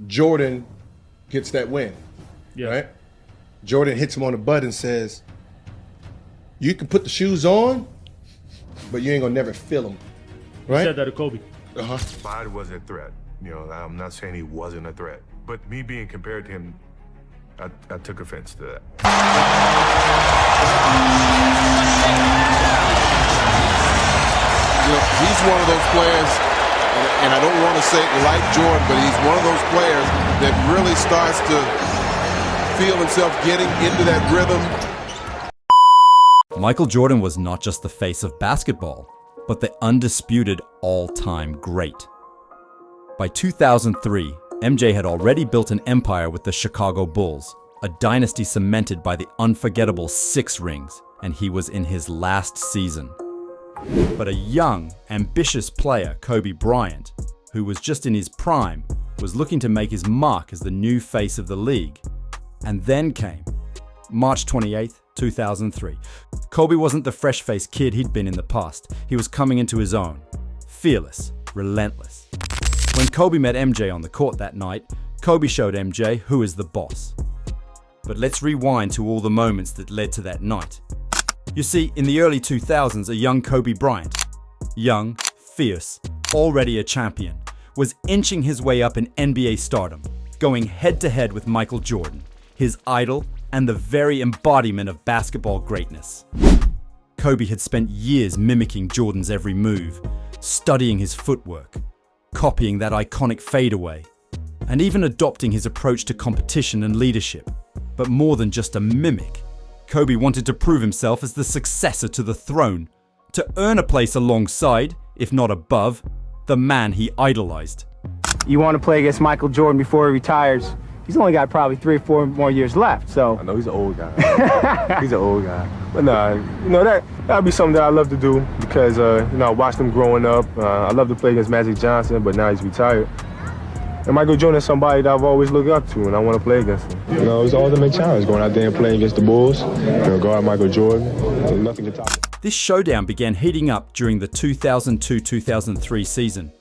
Jordan gets that win, Yeah. right? Jordan hits him on the butt and says, "You can put the shoes on, but you ain't gonna never feel them." He Right? said that to Kobe. Clyde was a threat. You know, I'm not saying he wasn't a threat, but me being compared to him, I took offense to that. You know, he's one of those players, and I don't want to say like Jordan, but he's one of those players that really starts to feel himself getting into that rhythm. Michael Jordan was not just the face of basketball, but the undisputed all-time great. By 2003, MJ had already built an empire with the Chicago Bulls, a dynasty cemented by the unforgettable 6 rings, and he was in his last season. But a young, ambitious player, Kobe Bryant, who was just in his prime, was looking to make his mark as the new face of the league. And then came March 28th, 2003. Kobe wasn't the fresh-faced kid he'd been in the past. He was coming into his own. Fearless, relentless. When Kobe met MJ on the court that night, Kobe showed MJ who is the boss. But let's rewind to all the moments that led to that night. You see, in the early 2000s, a young Kobe Bryant, young, fierce, already a champion, was inching his way up in NBA stardom, going head-to-head with Michael Jordan, his idol and the very embodiment of basketball greatness. Kobe had spent years mimicking Jordan's every move, studying his footwork, copying that iconic fadeaway, and even adopting his approach to competition and leadership. But more than just a mimic, Kobe wanted to prove himself as the successor to the throne, to earn a place alongside, if not above, the man he idolized. You want to play against Michael Jordan before he retires. He's only got probably 3 or 4 more years left, so. I know he's an old guy. He's an old guy. But nah, you know, that'd be something that I love to do because, you know, I watched him growing up. I love to play against Magic Johnson, but now he's retired. And Michael Jordan is somebody that I've always looked up to, and I want to play against him. You know, it's the ultimate challenge, going out there and playing against the Bulls, you know, guard Michael Jordan. Nothing can top it. This showdown began heating up during the 2002-2003 season.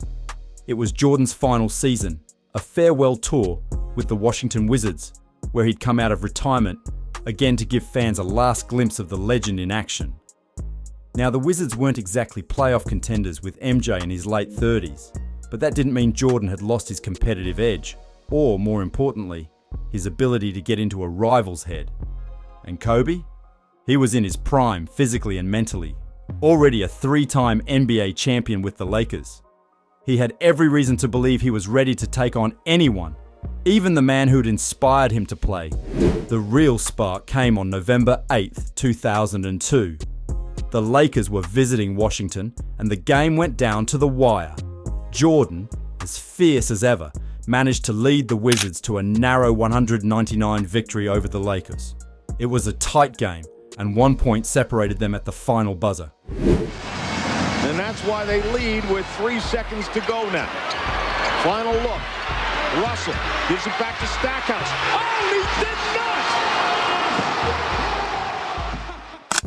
It was Jordan's final season, a farewell tour with the Washington Wizards, where he'd come out of retirement, again to give fans a last glimpse of the legend in action. Now, the Wizards weren't exactly playoff contenders with MJ in his late 30s, but that didn't mean Jordan had lost his competitive edge, or more importantly, his ability to get into a rival's head. And Kobe? He was in his prime physically and mentally, already a 3-time NBA champion with the Lakers. He had every reason to believe he was ready to take on anyone, even the man who'd inspired him to play. The real spark came on November 8th, 2002. The Lakers were visiting Washington, and the game went down to the wire. Jordan, as fierce as ever, managed to lead the Wizards to a narrow 199 victory over the Lakers. It was a tight game, and 1 point separated them at the final buzzer. And that's why they lead with 3 seconds to go now. Final look. Russell gives it back to Stackhouse. Oh, he did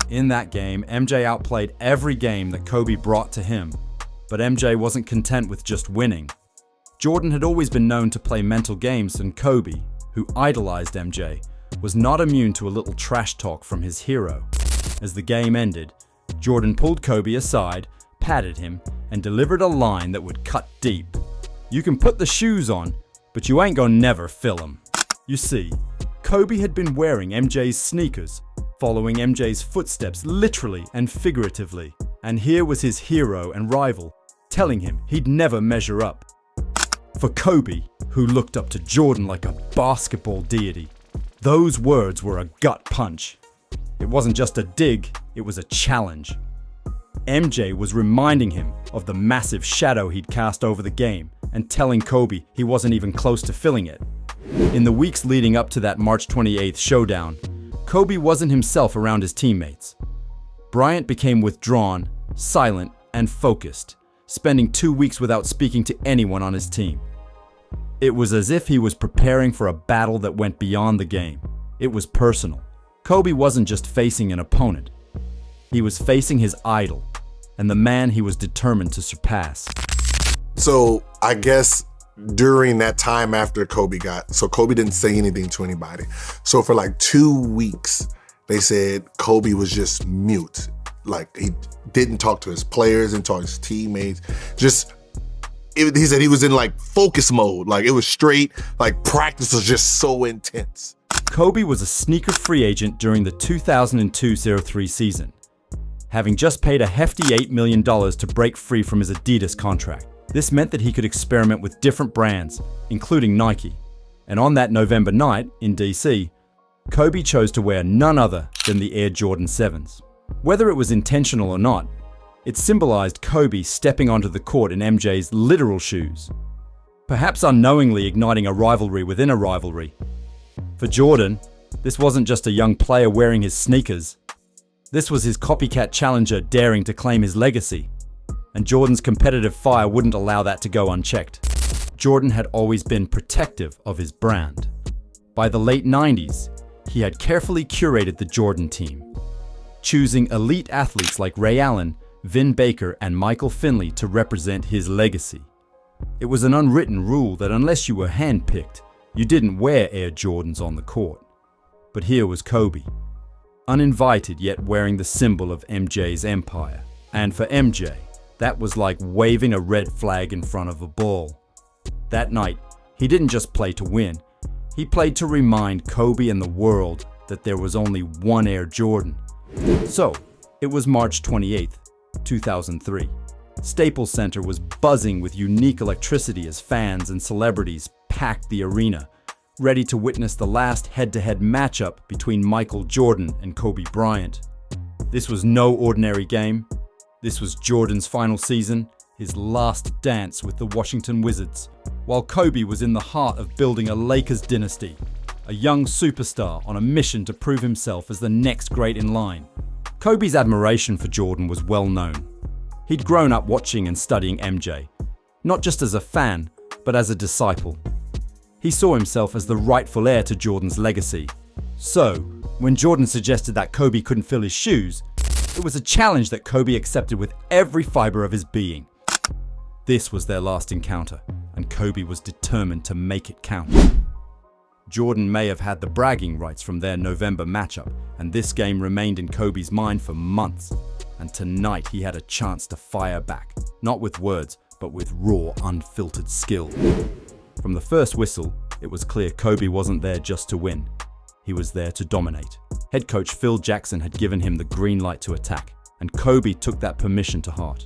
not! In that game, MJ outplayed every game that Kobe brought to him. But MJ wasn't content with just winning. Jordan had always been known to play mental games, and Kobe, who idolized MJ, was not immune to a little trash talk from his hero. As the game ended, Jordan pulled Kobe aside, patted him, and delivered a line that would cut deep. "You can put the shoes on, but you ain't gonna never fill 'em." You see, Kobe had been wearing MJ's sneakers, following MJ's footsteps literally and figuratively. And here was his hero and rival, telling him he'd never measure up. For Kobe, who looked up to Jordan like a basketball deity, those words were a gut punch. It wasn't just a dig, it was a challenge. MJ was reminding him of the massive shadow he'd cast over the game and telling Kobe he wasn't even close to filling it. In the weeks leading up to that March 28th showdown, Kobe wasn't himself around his teammates. Bryant became withdrawn, silent, and focused, spending 2 weeks without speaking to anyone on his team. It was as if he was preparing for a battle that went beyond the game. It was personal. Kobe wasn't just facing an opponent. He was facing his idol, and the man he was determined to surpass. So I guess during that time after Kobe so Kobe didn't say anything to anybody. So for like 2 weeks, they said Kobe was just mute. Like he didn't talk to his players, didn't talk to his teammates. He said he was in like focus mode. Like it was straight, like practice was just so intense. Kobe was a sneaker free agent during the 2002-03 season, having just paid a hefty $8 million to break free from his Adidas contract. This meant that he could experiment with different brands, including Nike. And on that November night in DC, Kobe chose to wear none other than the Air Jordan 7s. Whether it was intentional or not, it symbolized Kobe stepping onto the court in MJ's literal shoes, perhaps unknowingly igniting a rivalry within a rivalry. For Jordan, this wasn't just a young player wearing his sneakers. This was his copycat challenger daring to claim his legacy. And Jordan's competitive fire wouldn't allow that to go unchecked. Jordan had always been protective of his brand. By the late 90s, he had carefully curated the Jordan team, choosing elite athletes like Ray Allen, Vin Baker, and Michael Finley to represent his legacy. It was an unwritten rule that unless you were handpicked, you didn't wear Air Jordans on the court. But here was Kobe, uninvited yet wearing the symbol of MJ's empire. And for MJ, that was like waving a red flag in front of a bull. That night, he didn't just play to win. He played to remind Kobe and the world that there was only one Air Jordan. So, it was March 28th, 2003. Staples Center was buzzing with unique electricity as fans and celebrities packed the arena, ready to witness the last head-to-head matchup between Michael Jordan and Kobe Bryant. This was no ordinary game. This was Jordan's final season, his last dance with the Washington Wizards, while Kobe was in the heart of building a Lakers dynasty, a young superstar on a mission to prove himself as the next great in line. Kobe's admiration for Jordan was well known. He'd grown up watching and studying MJ, not just as a fan, but as a disciple. He saw himself as the rightful heir to Jordan's legacy. So, when Jordan suggested that Kobe couldn't fill his shoes, it was a challenge that Kobe accepted with every fiber of his being. This was their last encounter, and Kobe was determined to make it count. Jordan may have had the bragging rights from their November matchup, and this game remained in Kobe's mind for months. And tonight he had a chance to fire back, not with words, but with raw, unfiltered skill. From the first whistle, it was clear Kobe wasn't there just to win. He was there to dominate. Head coach Phil Jackson had given him the green light to attack, and Kobe took that permission to heart.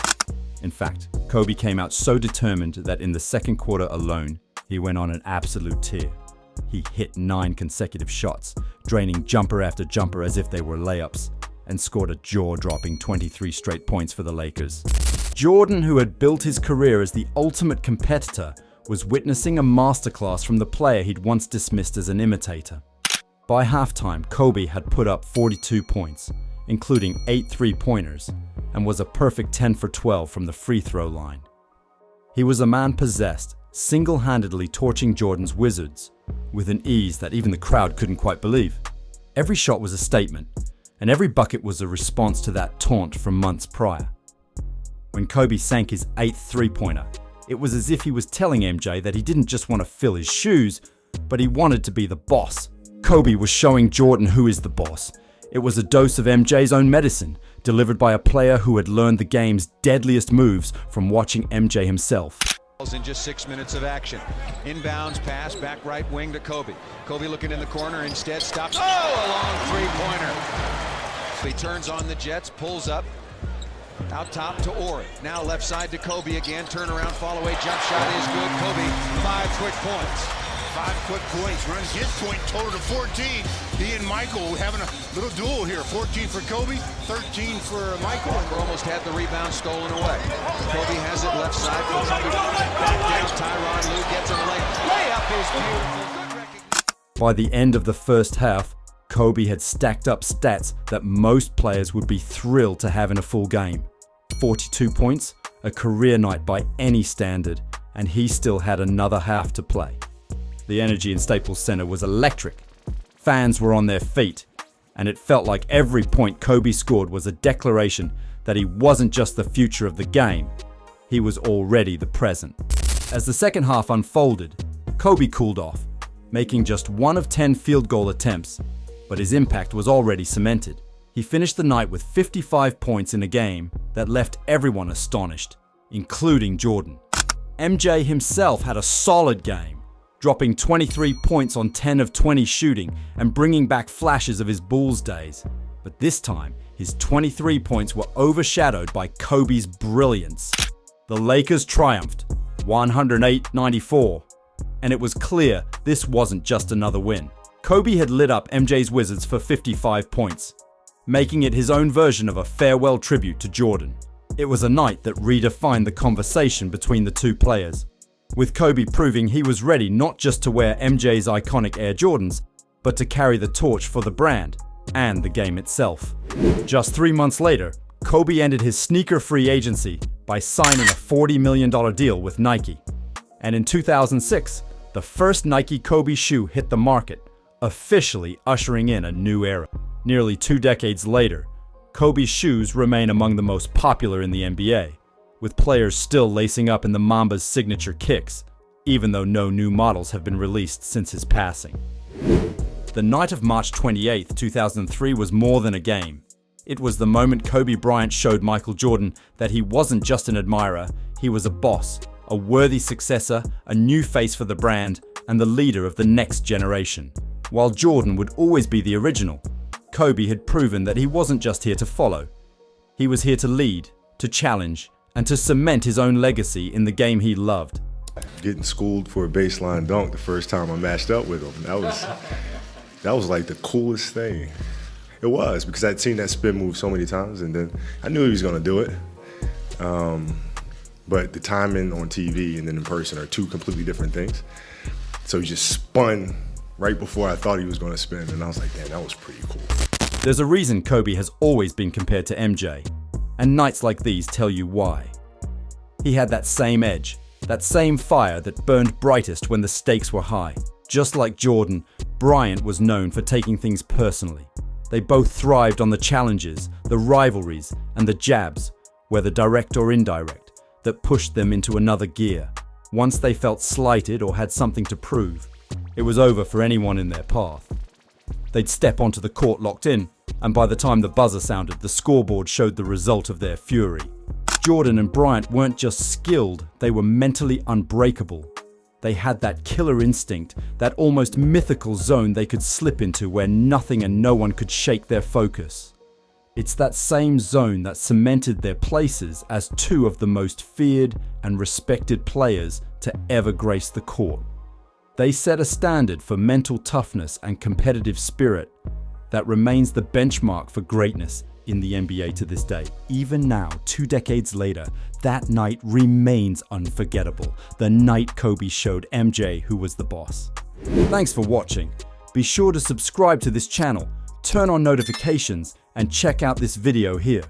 In fact, Kobe came out so determined that in the second quarter alone, he went on an absolute tear. He hit 9 consecutive shots, draining jumper after jumper as if they were layups, and scored a jaw-dropping 23 straight points for the Lakers. Jordan, who had built his career as the ultimate competitor, was witnessing a masterclass from the player he'd once dismissed as an imitator. By halftime, Kobe had put up 42 points, including 8 three-pointers, and was a perfect 10 for 12 from the free throw line. He was a man possessed, single-handedly torching Jordan's Wizards with an ease that even the crowd couldn't quite believe. Every shot was a statement, and every bucket was a response to that taunt from months prior. When Kobe sank his 8th three-pointer, it was as if he was telling MJ that he didn't just want to fill his shoes, but he wanted to be the boss. Kobe was showing Jordan who is the boss. It was a dose of MJ's own medicine, delivered by a player who had learned the game's deadliest moves from watching MJ himself. In just 6 minutes of action. Inbounds pass, back right wing to Kobe. Kobe looking in the corner, instead stops. Oh, a long three-pointer. He turns on the Jets, pulls up. Out top to Ori. Now left side to Kobe again. Turnaround, fall away, jump shot is good. Kobe, 5 quick points. 5 quick points, runs his point total to 14. He and Michael having a little duel here. 14 for Kobe, 13 for Michael. Almost had the rebound stolen away. Kobe has it left side for Kobe. Back down, Tyronn Lue gets him late. Layup is beautiful. Good recognition. By the end of the first half, Kobe had stacked up stats that most players would be thrilled to have in a full game. 42 points, a career night by any standard, and he still had another half to play. The energy in Staples Center was electric. Fans were on their feet, and it felt like every point Kobe scored was a declaration that he wasn't just the future of the game, he was already the present. As the second half unfolded, Kobe cooled off, making just 1 of 10 field goal attempts, but his impact was already cemented. He finished the night with 55 points in a game that left everyone astonished, including Jordan. MJ himself had a solid game, dropping 23 points on 10 of 20 shooting and bringing back flashes of his Bulls days. But this time, his 23 points were overshadowed by Kobe's brilliance. The Lakers triumphed, 108-94, and it was clear this wasn't just another win. Kobe had lit up MJ's Wizards for 55 points, making it his own version of a farewell tribute to Jordan. It was a night that redefined the conversation between the two players, with Kobe proving he was ready not just to wear MJ's iconic Air Jordans, but to carry the torch for the brand and the game itself. Just 3 months later, Kobe ended his sneaker-free agency by signing a $40 million deal with Nike. And in 2006, the first Nike Kobe shoe hit the market, officially ushering in a new era. Nearly 2 decades later, Kobe's shoes remain among the most popular in the NBA, with players still lacing up in the Mamba's signature kicks, even though no new models have been released since his passing. The night of March 28, 2003 was more than a game. It was the moment Kobe Bryant showed Michael Jordan that he wasn't just an admirer, he was a boss, a worthy successor, a new face for the brand, and the leader of the next generation. While Jordan would always be the original, Kobe had proven that he wasn't just here to follow. He was here to lead, to challenge, and to cement his own legacy in the game he loved. Getting schooled for a baseline dunk the first time I matched up with him, that was like the coolest thing. It was, because I'd seen that spin move so many times, and then I knew he was gonna do it. But the timing on TV and then in person are 2 completely different things. So he just spun right before I thought he was gonna spin, and I was like, damn, that was pretty cool. There's a reason Kobe has always been compared to MJ, and nights like these tell you why. He had that same edge, that same fire that burned brightest when the stakes were high. Just like Jordan, Bryant was known for taking things personally. They both thrived on the challenges, the rivalries, and the jabs, whether direct or indirect, that pushed them into another gear. Once they felt slighted or had something to prove, it was over for anyone in their path. They'd step onto the court locked in, and by the time the buzzer sounded, the scoreboard showed the result of their fury. Jordan and Bryant weren't just skilled, they were mentally unbreakable. They had that killer instinct, that almost mythical zone they could slip into where nothing and no one could shake their focus. It's that same zone that cemented their places as 2 of the most feared and respected players to ever grace the court. They set a standard for mental toughness and competitive spirit that remains the benchmark for greatness in the NBA to this day. Even now, 2 decades later, that night remains unforgettable. The night Kobe showed MJ who was the boss. Thanks for watching. Be sure to subscribe to this channel, turn on notifications, and check out this video here.